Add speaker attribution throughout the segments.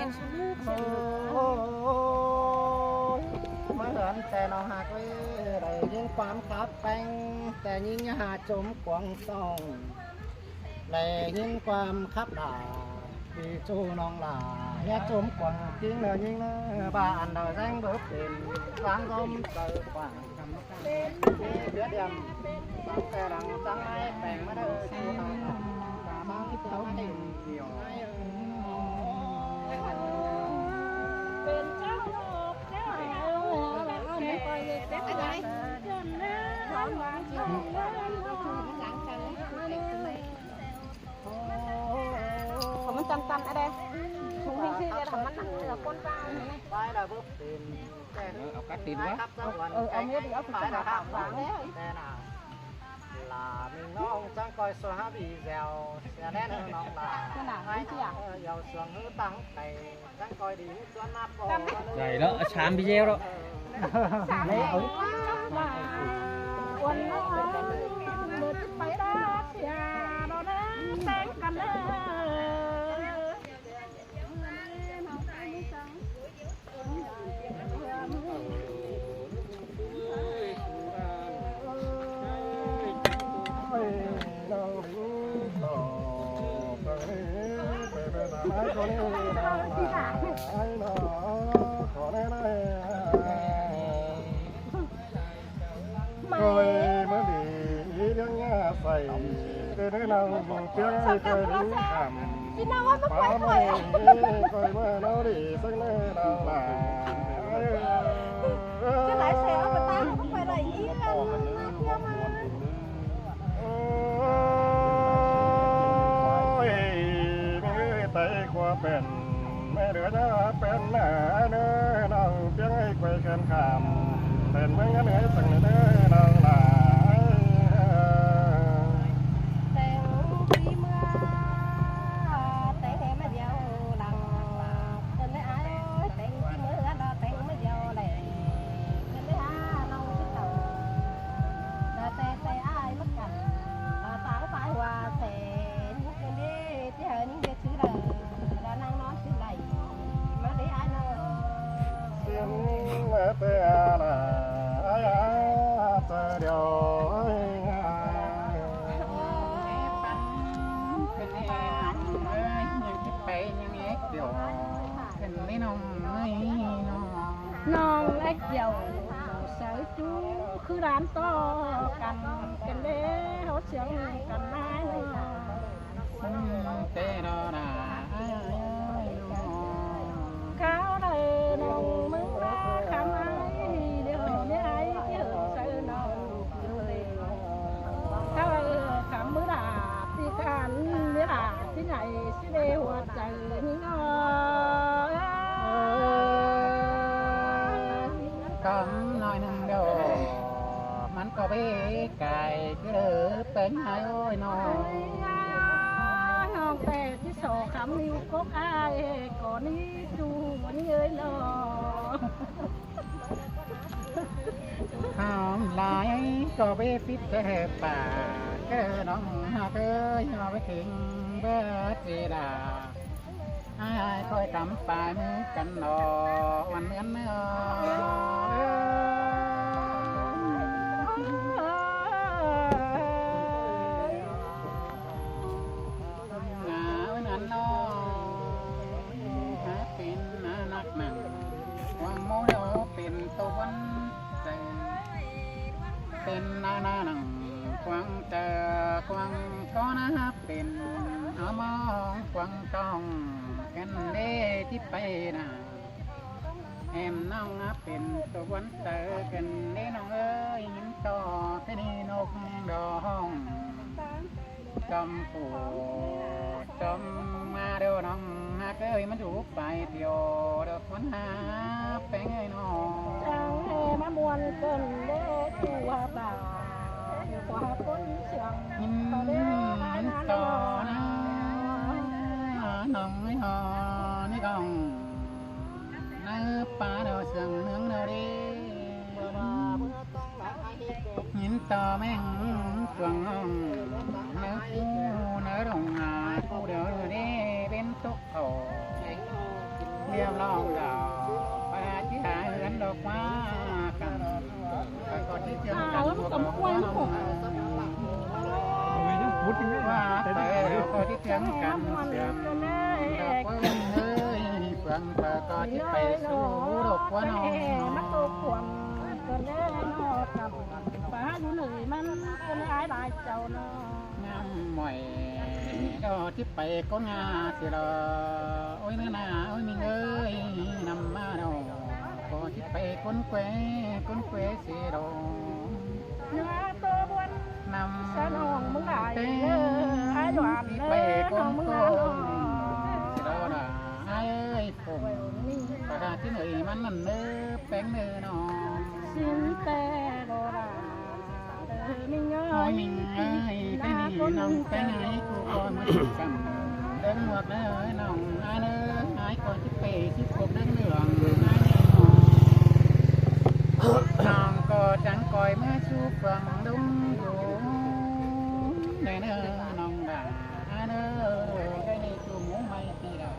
Speaker 1: งสนุก
Speaker 2: เมื่อเห็นแต่เราหักไว้ได้ยิงความขับแปงแต่ยิงหาจมกวางซองได้ยิงความขับด่าดีจูน้องหลาอย่าจมกวางทิ้งเลยยิงเลยบ้านเราแรงเบิบเป็นวางก้มเติกวางเดือดยำตั้งแต่ดังจังไม่แปลงไม่ได้สู้ตาตาบ้างที่เขาเดียว
Speaker 1: เป็นเจ้าโลกเจ้าไม่ปล่อยเลยเด็กอะไรจนเนื้อร้อนวางจนเนื้อหลังกันเด็กทำไมผมมันจำอะไรถุงที่เนี่ยทำมันหนักเหลือก้นปลาเนี่ยไปละบุ๊บตีน
Speaker 3: เอากัดตีนไว้
Speaker 1: เอาเงี้ยเดี๋ยวไปหาข้าวฝังแล้ว
Speaker 2: แต่น่ะlà mình nong trang coi số hát bị dèo xe đen nong là ai dèo xuống hư tăng này trang coi đi cho nát bò
Speaker 3: vậy đó chán video đó
Speaker 1: đấy quần nó mượt phải đó nhà nó sáng canh
Speaker 2: rồi mới bị tiếng phải từ nơi nào tiếng ai cười đến cảm phá mày coi mà nó đi sang nơi nào là
Speaker 1: cái lái xe của ta không phải là ý
Speaker 2: tay qua bền mấy đứa nó bền là nơi nào tiếng ai quay khen khảm bền mấy ngắn ấy từng nơi nào là
Speaker 1: non ếch dầu sở chú cứ đàn to cành đế hốt sướng cành mai
Speaker 3: tê đó là
Speaker 1: cáo đây nồng mướn ra khám ai điều để ai chứ sự nồng cáo khám mướn là thì khán biết là cái này sẽ đeo hoạt trời những
Speaker 3: con nói năng đồมันก็ไปไก่ก็เลยเป็นไอ้โอ้ยน้อง
Speaker 1: น้องแต่ที่โสคำนิ้วก็อายก่อนนี้จูวันเงยหล่อ
Speaker 3: ข้าวลายก็ไปปิดแค่ป่าก็น้องหาเอ้ยมาไปถึงเบอร์จีดาไอ้คอยกำปลายมือกันหนอวันเหมือนเนื้อเป็นนาหนังกวางเจอกวางก็นะเป็นเอามองกวางต้องกันเด้ที่ไปนะแอมน้องเป็นตัววันเจอกันเด้น้องเอ้ยหินต่อที่นี่นกดองจอมปู่จอมมาเดี๋ยวน้องฮักเอ้ยมันถูกไปเที่ยวเดี๋ยวคนหาแป้งไอ้น้อง
Speaker 1: จังเอมามวนเกินเด้ตัวบ่าว่าคนเสียง
Speaker 3: หินต่อนะน้องไม่หอนี่กองเนื้อปลาเดี๋ยวเสียงเนื้อเดี๋ยวดีหินต่อแม่งจวงเนื้อคู่เนื้อดงหาคู่เดี๋ยวดีเป็นตุ๊กโต รียมร้องดาวไปที่หาเงินดอกมากันไปก่อนที่เที่ยงกันพวกเราว่าไปก่อนที่เที่ยงกันเสียงดอกว่าเฮ้ยเฟื่องไปก่อนที่ไปสู่ดอกว่าน้อง
Speaker 1: มันตัวขวงก็เล่นอดกับฟ้าอยู่เหนื่อยมันก็เลยอายได้เจ้าเนาะ
Speaker 3: งามหม่อยดอกที่ไปก็งาสิรอโอ้ยนาโอ้ยมีเอ้ยนำมาดอกก่อนที่ไปก้นแควสิรอ
Speaker 1: เนื้อตัวบวน
Speaker 3: นำ
Speaker 1: สนองมึงได้เด้อไอ้หวานเด้อของมึงน่ะเนาะ
Speaker 3: เราด่าไอ้เอ้ยผมประกาศที่ไหนมันนั่นเนื้อแป้งเนื้อน้อง
Speaker 1: สินแต่โดราเด้อมิงเอ้
Speaker 3: โอ้ย
Speaker 1: ย
Speaker 3: มิงเอ้ยไปนี่น้องไปไหนกูก็มาถึงกันเดินหมดเลยน้องไอ้เนื้อไอ้ก่อนที่เปย์ที่พบเรื่องเหลืองไอ้เนี่ยน้องก็จังก่อยเมื่อชูฟังดุ้งอยู่ในเนื้อน้องด่าไอ้เนื้อได้ในตัวหมูไม่ตีดา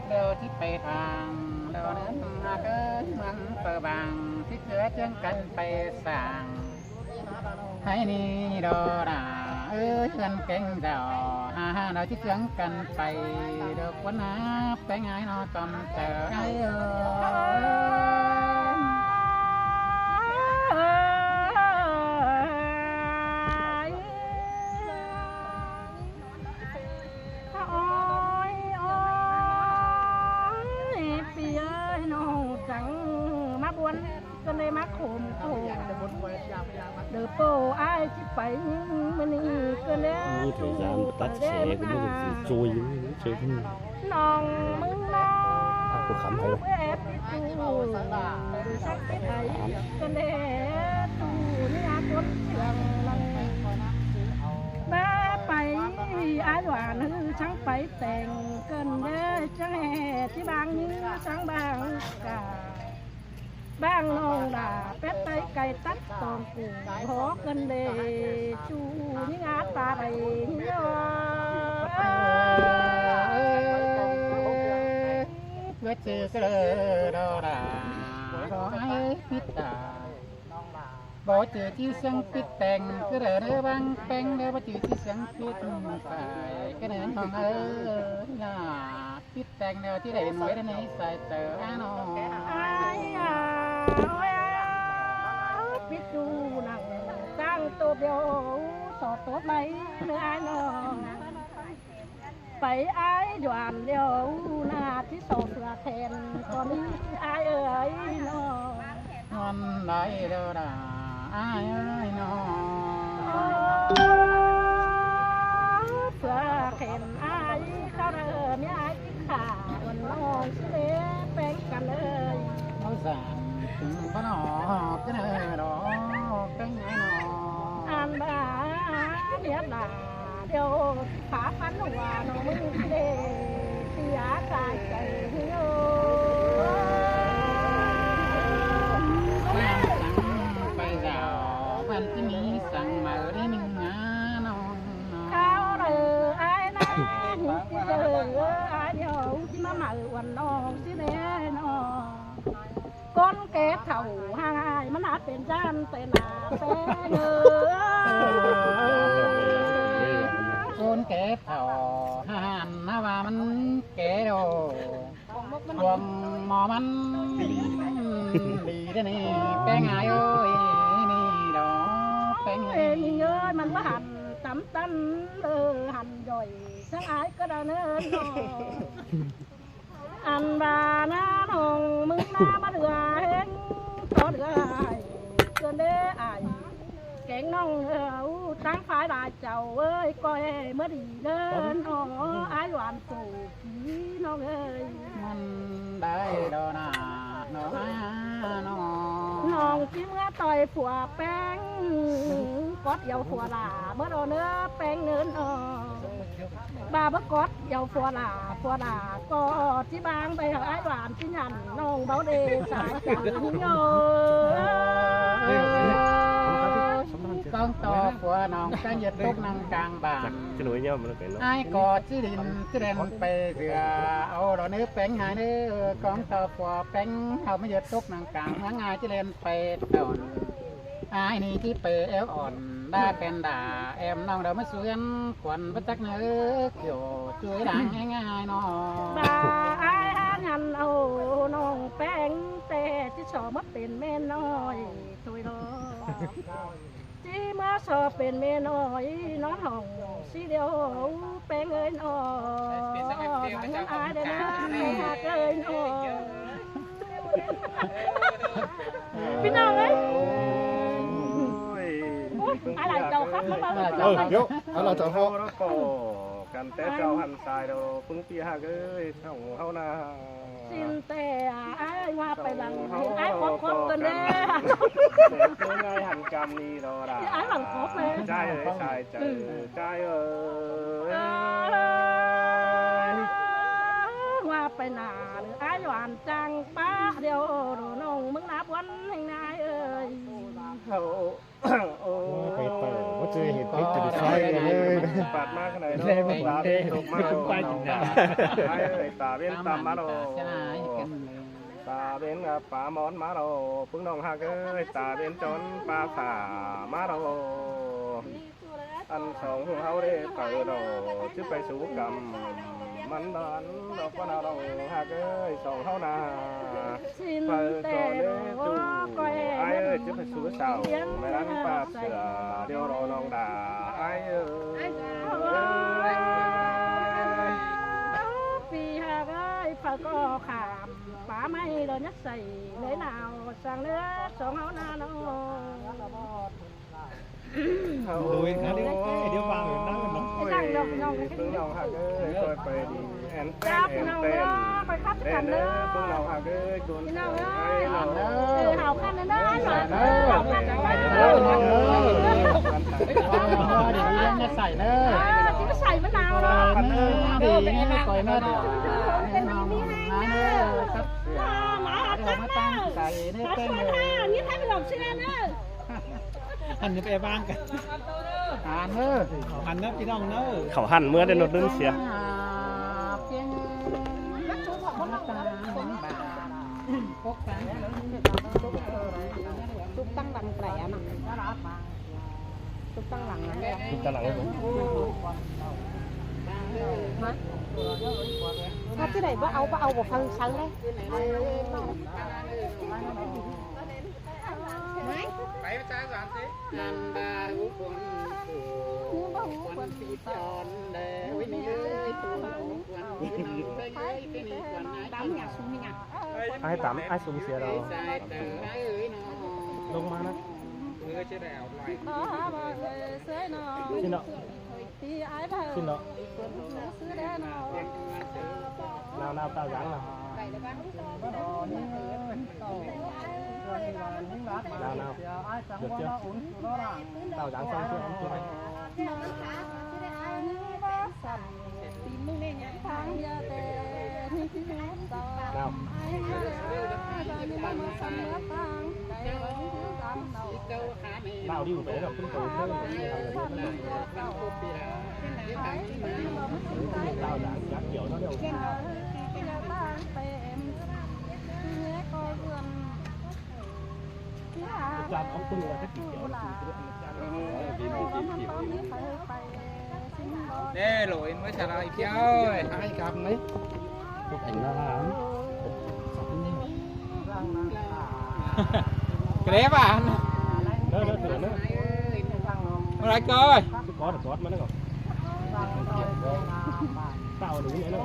Speaker 3: เดี๋ยวที่ไปทางเดี๋ยวนั้นมาเกิดมันเปิดบางที่เกิดจังกันไปสั่งให้นี่ดอดากันเก่งเจ้าเราที่เกิดกันไปเดี๋ยววันน้าไปไงนอตอมเจอไอ้
Speaker 1: ก็เลยมาโขมโขมเดือโป้ไอ้ที่ไปมันนี่ก็เลย
Speaker 4: như thời gian tắt xe cũng mới được trôi chơi không
Speaker 1: น้องมึงน้อง
Speaker 4: cuộc khám hay
Speaker 1: เอ็ดตูสักไอ้ก็เลยตูนี่อาคนเชื่องลังมาไปไอ้หวานช่างไปแต่งกันเด้อช่างแห่ที่บางนี้ช่างบางกาบ้างน้องด่าเป็ดไไก่ตัดตองกูหอกันเดจูนี่งาตาไรเนา
Speaker 3: เพื่อเจอเกลือดอดาขอให้พิตาบอกเจอที่เสียงปิดแต่งก็เด้อบางแป้งเด้อว่าเจอที่เสียงปิดไปก็เดินของน่าปิดแต่งเด้อที่ได้หน่วยได้ในสายเตอน้อง
Speaker 1: ปิดดูหนังตั้งตัวเดียวสอดตัวไหมเนื้อน้องไปไอ้หวานเดียวหน้าที่สอบละแทนตอนนี้ไอ้เอ๋ยน้อง
Speaker 3: นอนได้เด้อด่าไอ้น้อง
Speaker 1: เพื่อเข็นไอ้ข้าวเริ่มไอ้ขาวันน้องเสียแป้งกันเลย
Speaker 3: เขาสั่งถึงพนอก็เด้อดอกเป็นไงน้อง
Speaker 1: อันบ้าเดี๋ยวด่าเดี๋ยวขาฟันหัวน้องมึงเด้เสียใจใจเฮ้
Speaker 3: ยไปเจ้าวันที่นี้สั่งมาได้หนึ่งงานน้อง
Speaker 1: ข้าวเรือไอ้นั่นที่เจอไอ้เดียวที่มาหมาวันน้องที่เด้น้องก้นเกศเถ่าห่างมันอาจเป็นจันเป็นหนาเป็นเนื้อ
Speaker 3: ก้นเกศเถ่าห่างนะว่ามันเกศโดรวมหมอมันดีได้นี่แป้งไงเอ้ยนี่ดอกแป้งไง
Speaker 1: เยอะมันว่าหันตำตันหันย่อยทั้งไอ้ก็ได้เนื้ออันบานาน้องมึงมามาเดือเห็นก็เดือเกินเด้ไอแกงน้องตั้งฝ่ายได้เจ้าเอ้ยก้อยเมื่อดีเดินอ๋อไอ้หวานสู่ผีน้องเอ้ย
Speaker 3: มันได้ดอนาน้อง
Speaker 1: น้องที่เมื่อต่อยผัวแป้งกอดเยาผัวหลาเมื่อโดนเนื้อแป้งเงินอ๋อบาบกอดเยาผัวหลาก็ที่บางไปหาไอ้หวานที่ยันน้องเบาเดสายจังโย
Speaker 3: con to của nòng cái nhiệt túc năng càng
Speaker 4: Chắc
Speaker 3: bản
Speaker 4: cái núi nhau mà nó phải nó
Speaker 3: ai có chỉ đình chỉ đènไปเสือเอาดอกนี้แป้งหายนี่con to củaแป้งเอาไม่nhiệt túc năng càngง่ายchỉ đènไปตอนaiนี่ที่ไปเอวอ่อนได้เป็นด่าแอมน้องเดี๋ยวมาสวนขวัญประจักเนื้อเกี่ยวช่วยด่างง่ายๆน้อง
Speaker 1: บาอายหางันเอาน้องแป้งแต่ที่ชอบมาเป็นแม่น้อยถวยรอที่มาชอบเป็นแม่น้อยน้องห้องสีเดียวแป้งเอ้ยน้อยงั้นอายได้นะหากเอ้ยน้อยพี่น้องเอ้ยอะไรเจ้าครับมาบ้างเจ้าครับ
Speaker 2: là chọn họ
Speaker 5: nó cổ cần té trâu hành xài đồ phương tia ha cái thằng hậu na
Speaker 1: สินแต่ไอ้ว่าไปหลังไอ้คบกันแน่
Speaker 5: cái ngay hành cầm đi đồ đã
Speaker 1: Ai bằng cốt nè.
Speaker 5: trai ơi xài trời trai ơi
Speaker 1: ว่าไปหนาหรือไอ้หวานจังป้าเดียวน้องมึงนับวันแห่งนายเอ้ย
Speaker 5: hậu
Speaker 2: ไปเปิดว่าเจอเห็นเพชรจุดไฟกันเลย
Speaker 5: bạt ma cái này nó tà bên tục ma đồ ai ơi tà bên tầm má đồ tà bên phá món má đồ phương đồng ha cái tà bên trốn ba phả má đồ ăn sống hậu để cởi đồ chứ phải số cầmมันนอนดอกว่าเราหากเอ้ยสองเท่านา
Speaker 1: สิน
Speaker 5: เปิด
Speaker 1: แต่
Speaker 5: ก่อนเลย
Speaker 1: ว่า
Speaker 5: จู
Speaker 1: ก้อย
Speaker 5: ไอ้เอ้ยจะไปสู้สาวไม่รันป้าเสือเดี๋ยวรอน้องด่าไอ้เอ้ย
Speaker 1: ปีหากไอ้ฝาก็ขามป่าไม่โดนยัดใส่เลยหนาวสั่งเนื้อสองเอาหน้าน้อง
Speaker 5: Lùi khá đi, đi vào người năng nó. Phương nào hạc ơi, tôi phải đi en tên, en tên. Tên nữa, phương nào hạc ơi, cuốn ai nào nữa.
Speaker 1: Hào khăn nữa đó, hào khăn nữa.
Speaker 3: Để xài nữa.
Speaker 1: Chỉ có xài bữa nào đó.
Speaker 3: Đi nghe coi nó được. Nói nữa, sắp sửa. Nó tăng xài nữa tên nữa.
Speaker 1: Như thế mình làm xe nữa.
Speaker 3: หันไปบ้างกันหันเนอหันเนอพี่น้องเนอ
Speaker 4: เขาหั่นเมื่อได้นดลื่นเสีย
Speaker 1: Túc tăng lặng lẻ mà. Túc tăng lặng lẻ.
Speaker 4: Túc tăng lặng đấy.
Speaker 1: Hả? Cái này có ấu một phần sân đấy.
Speaker 3: Phải trái giản thế. Nam ba hú quần phi tròn để với ni ơi quần ơi cái này quần ai tắm nhà xuống nhà.
Speaker 4: Ai tắm ai xuống xe đâu.
Speaker 3: Sai từ ai ơi nó.
Speaker 4: Lông ma nó.
Speaker 3: Người chơi đèo loài.
Speaker 4: Xin lỗi. Xin lỗi. Nào tao dán nào. Nào. Được chưa? Tao dán xong chưa? Ông chưa anh. Nào. Nào đi một bé rồi không cầu chơi. Tao dán kiểu nó đều. Chặt ông tôi là cái kiểu
Speaker 3: Đây lỗi mới trả lời chơi.
Speaker 2: ai cầm đấy
Speaker 4: chụp ảnh ra làm.
Speaker 3: Cái đấy bạn.
Speaker 4: Nữa nữa.
Speaker 3: Rồi coi.
Speaker 4: Có được mà nó không. Tao đúng vậy nó.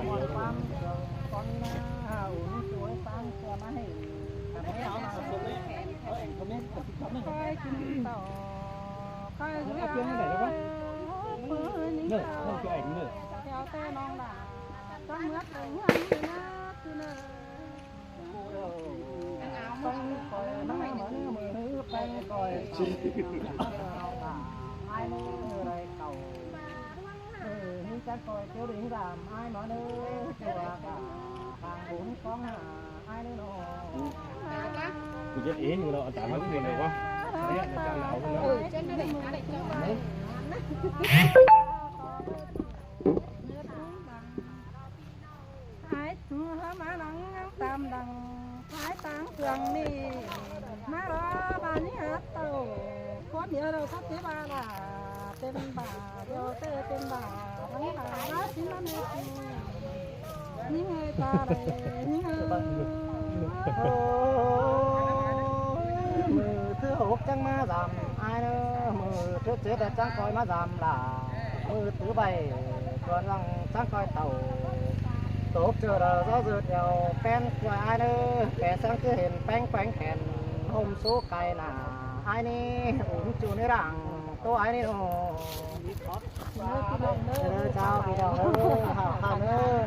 Speaker 1: Coi chim tỏ. Coi
Speaker 3: Nó chuyên như này đó bác.
Speaker 1: nữa
Speaker 3: không cho ảnh nữa.
Speaker 1: Theo tên non là con mướt đứng ăn cứ nát cứ nơ. Con coi nó mày nữa mày hư bay coi. Ai nữa đây cầu. Như chắc coi kéo đến làm ai nói nữa chùa cả hàng bốn con ai nữa nó.
Speaker 4: Tôi chết ý nhưng nó tạm hết cái này quá.
Speaker 1: Thái thưa má nắng tam đằng thái táng tường đi má đó bà ní hát tàu có nhớ đâu sắp thế ba là tên bà vô tên bà thắng bà hát chính lắm những người ta đây những
Speaker 2: mưa thứ hộp chẳng má giảm ai nữa mưa thứ chết chẳng coi má giảm là mưa thứ bảy còn rằng chẳng coi tàu tốt chờ đợi gió rượt nhau pen rồi ai nữa kẻ sáng cứ hiện bánh bánh hẹn hôm số cày là ai đi uống chú nữa rằng tôi ai đi đâu chào kỳ đồng nữa hào nữa